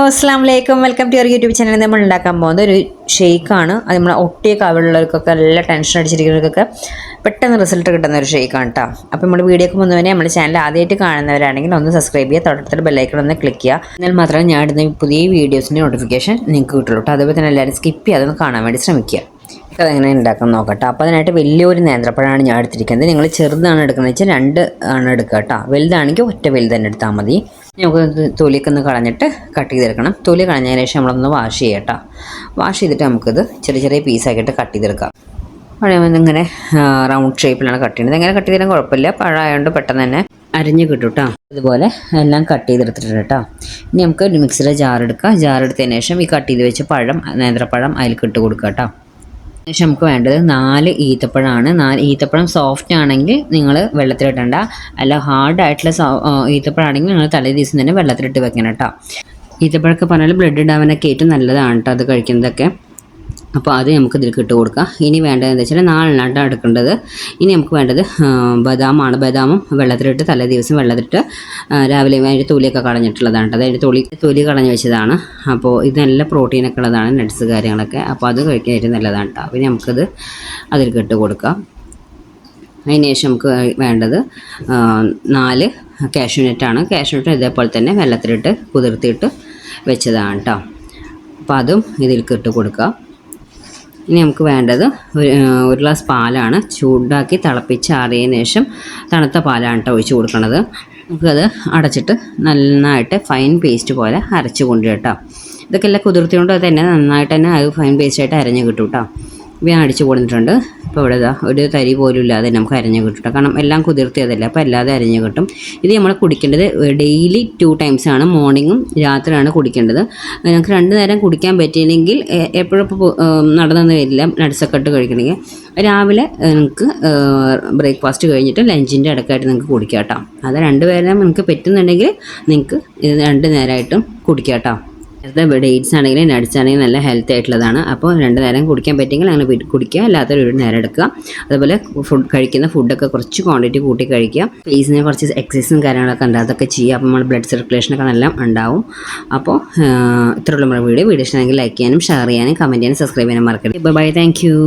അസ്സലാമലൈക്കും welcome to your YouTube channel. നമ്മൾ ഉണ്ടാക്കാൻ പോകുന്നത് ഒരു ഷെയ്ക്കാണ്. അത് നമ്മൾ ഒട്ടിയ കവിളുള്ളവർക്കൊക്കെ നല്ല ടെൻഷൻ അടിച്ചിരിക്കുന്നവർക്കൊക്കെ പെട്ടെന്ന് റിസൾട്ട് കിട്ടുന്ന ഒരു ഷെയ്ക്കാണ് കേട്ടോ. അപ്പോൾ നമ്മൾ വീഡിയോക്ക് മുന്നേ നമ്മുടെ ചാനൽ ആദ്യമായിട്ട് കാണുന്നവരാണെങ്കിൽ ഒന്ന് സബ്സ്ക്രൈബ് ചെയ്യുക, തൊട്ടടുത്തുള്ള ബെല്ലൈക്കൺ ഒന്ന് ക്ലിക്ക് ചെയ്യുക. എന്നാൽ മാത്രമേ ഞാൻ ഇടുന്ന പുതിയ വീഡിയോസിൻ്റെ നോട്ടിഫിക്കേഷൻ നിങ്ങൾക്ക് കിട്ടുള്ളൂ കേട്ടോ. അതുപോലെ തന്നെ എല്ലാവരും സ്കിപ്പ് ചെയ്യാതെ കാണാൻ വേണ്ടി ശ്രമിക്കുക. അതെങ്ങനെ ഉണ്ടാക്കാൻ നോക്കട്ടെ. അപ്പോൾ അതിനായിട്ട് വലിയൊരു നേന്ത്രപ്പഴമാണ് ഞാൻ എടുത്തിരിക്കുന്നത്. നിങ്ങൾ ചെറുതാണ് എടുക്കുന്നത് വെച്ചാൽ 2 ആണ് എടുക്കുക കേട്ടോ. വലുതാണെങ്കിൽ ഒറ്റ വലുത് തന്നെ എടുത്താൽ മതി. നമുക്ക് തൊലിയൊക്കെ ഒന്ന് കളഞ്ഞിട്ട് കട്ട് ചെയ്തെടുക്കണം. തൊലി കളഞ്ഞതിന് ശേഷം നമ്മളൊന്ന് വാഷ് ചെയ്യാം കേട്ടോ. വാഷ് ചെയ്തിട്ട് നമുക്കിത് ചെറിയ ചെറിയ പീസാക്കിയിട്ട് കട്ട് ചെയ്തെടുക്കാം. ഇങ്ങനെ റൗണ്ട് ഷേപ്പിലാണ് കട്ട് ചെയ്യുന്നത്. എങ്ങനെ കട്ട് ചെയ്താലും കുഴപ്പമില്ല, പഴമായതുകൊണ്ട് പെട്ടെന്ന് തന്നെ അരിഞ്ഞ് കിട്ടും കേട്ടോ. ഇതുപോലെ എല്ലാം കട്ട് ചെയ്തെടുത്തിട്ടുണ്ട് കേട്ടോ. ഇനി നമുക്ക് ഒരു മിക്സിയുടെ ജാർ എടുക്കാം. ജാർ എടുത്തതിന് ശേഷം ഈ കട്ട് ചെയ്ത് വെച്ച നേന്ത്രപ്പഴം അതിലേക്ക് ഇട്ട് കൊടുക്കുക കേട്ടോ. ശേഷം നമുക്ക് വേണ്ടത് 4 ഈത്തപ്പഴമാണ്. 4 ഈത്തപ്പഴം സോഫ്റ്റ് ആണെങ്കിൽ നിങ്ങൾ വെള്ളത്തിലിടണ്ട, അല്ല ഹാർഡായിട്ടുള്ള ഈത്തപ്പഴമാണെങ്കിൽ നിങ്ങൾ തലേ ദിവസം തന്നെ വെള്ളത്തിലിട്ട് വെക്കണം കേട്ടോ. ഈത്തപ്പഴമൊക്കെ പറഞ്ഞാൽ ബ്ലഡ് ഉണ്ടാവാനൊക്കെ ഏറ്റവും നല്ലതാണ് കേട്ടോ അത് കഴിക്കുന്നതൊക്കെ. അപ്പോൾ അത് നമുക്ക് ഇതിലേക്ക് ഇട്ട് കൊടുക്കാം. ഇനി വേണ്ടത് എന്താ വെച്ചാൽ 4 എടുക്കേണ്ടത്. ഇനി നമുക്ക് വേണ്ടത് ബദാമാണ്. ബദാമും വെള്ളത്തിലിട്ട് തലേ ദിവസം വെള്ളത്തിലിട്ട് രാവിലെ അതിൻ്റെ തൊലിയൊക്കെ കളഞ്ഞിട്ടുള്ളതാണ് കേട്ടോ. അതിൻ്റെ തൊലി കളഞ്ഞ് വെച്ചതാണ്. അപ്പോൾ ഇത് നല്ല പ്രോട്ടീനൊക്കെ ഉള്ളതാണ്, നട്ട്സ് കാര്യങ്ങളൊക്കെ. അപ്പോൾ അത് കഴിക്കാൻ ഏറ്റവും നല്ലതാണ് കേട്ടോ. പിന്നെ നമുക്കത് അതിലേക്ക് ഇട്ട് കൊടുക്കാം. അതിന് ശേഷം നമുക്ക് വേണ്ടത് 4 കാഷ്യൂനട്ടാണ്. കാഷ്യൂനട്ട് ഇതേപോലെ തന്നെ വെള്ളത്തിലിട്ട് കുതിർത്തിയിട്ട് വെച്ചതാണ് കേട്ടോ. അപ്പോൾ അതും ഇതിലേക്ക് ഇട്ട് കൊടുക്കുക. ഇനി നമുക്ക് വേണ്ടത് ഒരു ഗ്ലാസ് പാലാണ്. ചൂടാക്കി തിളപ്പിച്ചാറിയതിന് ശേഷം തണുത്ത പാലാണ് കേട്ടോ ഒഴിച്ച് കൊടുക്കുന്നത്. നമുക്കത് അടച്ചിട്ട് നന്നായിട്ട് ഫൈൻ പേസ്റ്റ് പോലെ അരച്ച് കൊണ്ടുവരും കേട്ടോ. ഇതൊക്കെ എല്ലാം കുതിർത്തിക്കൊണ്ട് തന്നെ നന്നായിട്ട് തന്നെ അത് ഫൈൻ പേസ്റ്റായിട്ട് അരഞ്ഞ് കിട്ടും കേട്ടോ. ഞാൻ അടിച്ച് കൊടുത്തിട്ടുണ്ട്. ഇപ്പോൾ ഇവിടെ ഒരു തരി പോലും ഇല്ലാതെ നമുക്ക് അരഞ്ഞ് കിട്ടും. കാരണം എല്ലാം കുതിർത്തിയതല്ല, അപ്പോൾ അല്ലാതെ അരഞ്ഞ് കിട്ടും. ഇത് നമ്മൾ കുടിക്കേണ്ടത് ഡെയിലി 2 ടൈംസ് ആണ്. മോർണിംഗും രാത്രിയാണ് കുടിക്കേണ്ടത്. നമുക്ക് 2 നേരം കുടിക്കാൻ പറ്റിയില്ലെങ്കിൽ എപ്പോഴും നടന്നു വരില്ല. നട്ട്സൊക്കെ ഇട്ട് കഴിക്കണമെങ്കിൽ രാവിലെ നിങ്ങൾക്ക് ബ്രേക്ക്ഫാസ്റ്റ് കഴിഞ്ഞിട്ട് ലഞ്ചിൻ്റെ ഇടയ്ക്കായിട്ട് നിങ്ങൾക്ക് കുടിക്കാം കേട്ടോ. അത് 2 നേരം നിങ്ങൾക്ക് പറ്റുന്നുണ്ടെങ്കിൽ നിങ്ങൾക്ക് ഇത് 2 നേരമായിട്ടും കുടിക്കാം കേട്ടോ. നേരത്തെ ഡേറ്റ്സ് ആണെങ്കിലും നട്ട്സ് ആണെങ്കിലും നല്ല ഹെൽത്തി ആയിട്ടുള്ളതാണ്. അപ്പോൾ 2 നേരം കുടിക്കാൻ പറ്റുമെങ്കിൽ അങ്ങനെ കുടിക്കുക, അല്ലാത്തൊരു 1 നേരം എടുക്കുക. അതുപോലെ കഴിക്കുന്ന ഫുഡൊക്കെ കുറച്ച് ക്വാണ്ടിറ്റി കൂട്ടി കഴിക്കുക. ഫേസിന് കുറച്ച് എക്സസൈസും കാര്യങ്ങളൊക്കെ ഉണ്ട്, അതൊക്കെ ചെയ്യുക. അപ്പോൾ നമ്മൾ ബ്ലഡ് സർക്കുലേഷനൊക്കെ നല്ല ഉണ്ടാവും. അപ്പോൾ ഇത്രയുള്ള നമ്മുടെ വീഡിയോ ഇഷ്ടമെങ്കിൽ ലൈക്ക് ചെയ്യാനും ഷെയർ ചെയ്യാനും കമൻറ്റ് ചെയ്യാനും സബ്സ്ക്രൈബ് ചെയ്യാനും മറക്കരുത്. Bye, thank U.